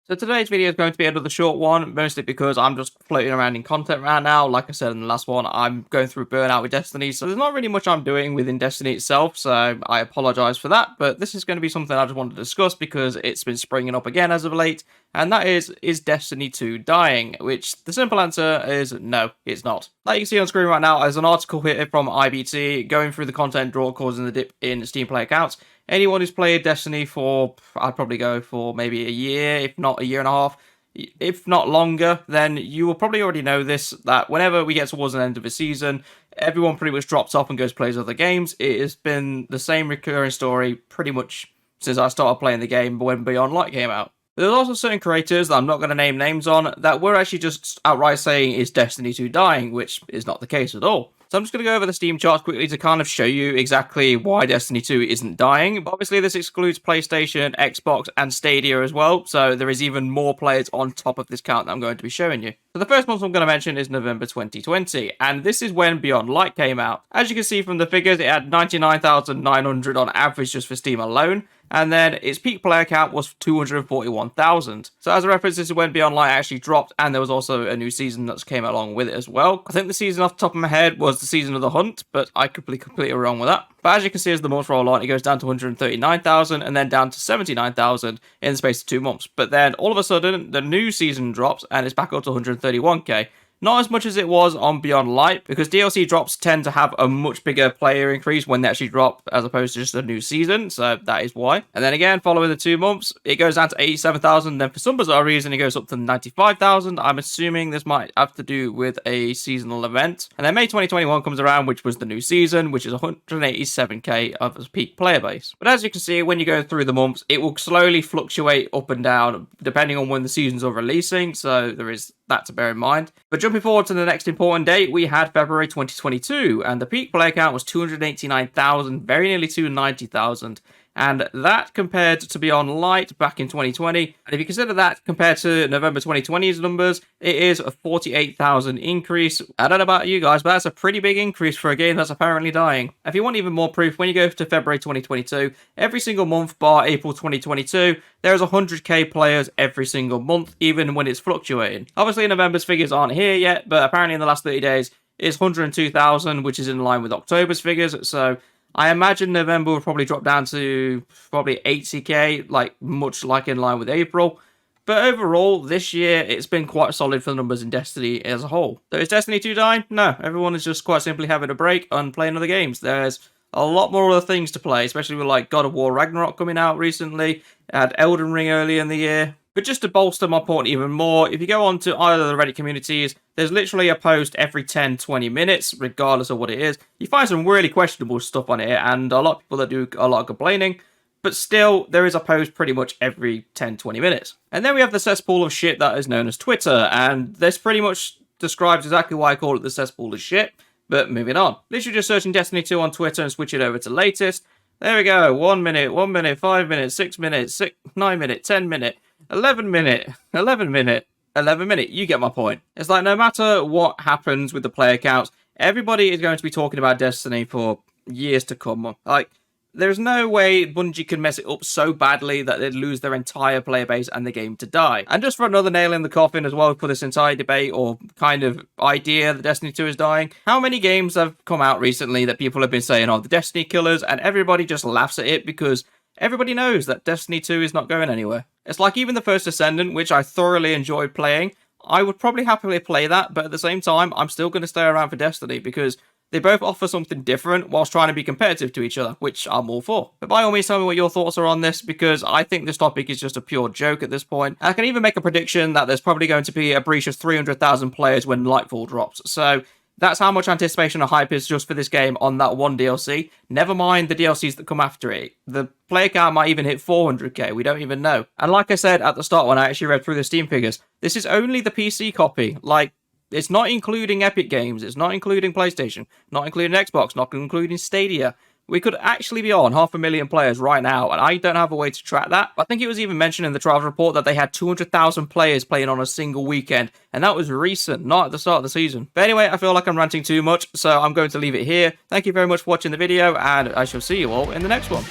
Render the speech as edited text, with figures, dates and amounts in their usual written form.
So today's video is going to be another short one, mostly because I'm just floating around in content right now. Like I said in the last one, I'm going through burnout with Destiny, so there's not really much I'm doing within Destiny itself, so I apologize for that, but this is going to be something I just wanted to discuss because it's been springing up again as of late, and that is Destiny 2 dying? Which the simple answer is no, it's not. Like you can see on screen right now, there's an article here from IBT going through the content draw causing the dip in Steam Play accounts. Anyone who's played Destiny for, I'd probably go for maybe a year, if not a year and a half, if not longer, then you will probably already know this, that whenever we get towards the end of a season, everyone pretty much drops off and goes plays other games. It has been the same recurring story pretty much since I started playing the game when Beyond Light came out. There's also certain creators that I'm not going to name names on that were actually just outright saying, is Destiny 2 dying, which is not the case at all. So I'm just going to go over the Steam charts quickly to kind of show you exactly why Destiny 2 isn't dying. But obviously this excludes PlayStation, Xbox, and Stadia as well, so there is even more players on top of this count that I'm going to be showing you. So the first month I'm going to mention is November 2020, and this is when Beyond Light came out. As you can see from the figures, it had 99,900 on average just for Steam alone, and then its peak player count was 241,000. So as a reference, this is when Beyond Light actually dropped, and there was also a new season that came along with it as well. I think the season off the top of my head was the season of the Hunt, but I could be completely wrong with that. But as you can see, as the months roll on, it goes down to 139,000 and then down to 79,000 in the space of 2 months. But then all of a sudden, the new season drops and it's back up to 131k. Not as much as it was on Beyond Light, because DLC drops tend to have a much bigger player increase when they actually drop, as opposed to just a new season, so that is why. And then again, following the 2 months, it goes down to 87,000, then for some bizarre reason, it goes up to 95,000. I'm assuming this might have to do with a seasonal event. And then May 2021 comes around, which was the new season, which is 187k of a peak player base. But as you can see, when you go through the months, it will slowly fluctuate up and down, depending on when the seasons are releasing, so there is that to bear in mind. But jumping forward to the next important date, we had February 2022, and the peak player count was 289,000, very nearly 290,000. And that compared to Beyond Light back in 2020, and if you consider that compared to November 2020's numbers, it is a 48,000 increase. I don't know about you guys, but that's a pretty big increase for a game that's apparently dying. If you want even more proof, when you go to February 2022, every single month bar April 2022, there's 100k players every single month, even when it's fluctuating. Obviously, November's figures aren't here yet, but apparently in the last 30 days, it's 102,000, which is in line with October's figures, so I imagine November will probably drop down to probably 80k, like much like in line with April. But overall, this year, it's been quite solid for the numbers in Destiny as a whole. So is Destiny 2 dying? No, everyone is just quite simply having a break and playing other games. There's a lot more other things to play, especially with like God of War Ragnarok coming out recently. Had Elden Ring earlier in the year. But just to bolster my point even more, if you go on to either of the Reddit communities, there's literally a post every 10-20 minutes, regardless of what it is. You find some really questionable stuff on here, and a lot of people that do a lot of complaining, but still, there is a post pretty much every 10-20 minutes. And then we have the cesspool of shit that is known as Twitter, and this pretty much describes exactly why I call it the cesspool of shit, but moving on. Literally just searching Destiny 2 on Twitter and switch it over to latest. There we go, 1 minute, 1 minute, 5 minutes, 6 minutes, 9 minute, 10 minute, 11 minute, 11 minute, 11 minute. You get my point. It's like no matter what happens with the player counts, everybody is going to be talking about Destiny for years to come. Like, there's no way Bungie can mess it up so badly that they'd lose their entire player base and the game to die. And just for another nail in the coffin as well for this entire debate or kind of idea that Destiny 2 is dying, how many games have come out recently that people have been saying, oh, the Destiny killers, and everybody just laughs at it because everybody knows that Destiny 2 is not going anywhere. It's like even the first Ascendant, which I thoroughly enjoyed playing, I would probably happily play that, but at the same time, I'm still going to stay around for Destiny because they both offer something different whilst trying to be competitive to each other, which I'm all for. But by all means, tell me what your thoughts are on this, because I think this topic is just a pure joke at this point. I can even make a prediction that there's probably going to be a breach of 300,000 players when Lightfall drops. So that's how much anticipation and hype is just for this game on that one DLC. Never mind the DLCs that come after it. The player count might even hit 400k, we don't even know. And like I said at the start when I actually read through the Steam figures, this is only the PC copy. Like, it's not including Epic Games, it's not including PlayStation, not including Xbox, not including Stadia. We could actually be on 500,000 players right now, and I don't have a way to track that. I think it was even mentioned in the trials report that they had 200,000 players playing on a single weekend, and that was recent, not at the start of the season. But anyway, I feel like I'm ranting too much, so I'm going to leave it here. Thank you very much for watching the video, and I shall see you all in the next one.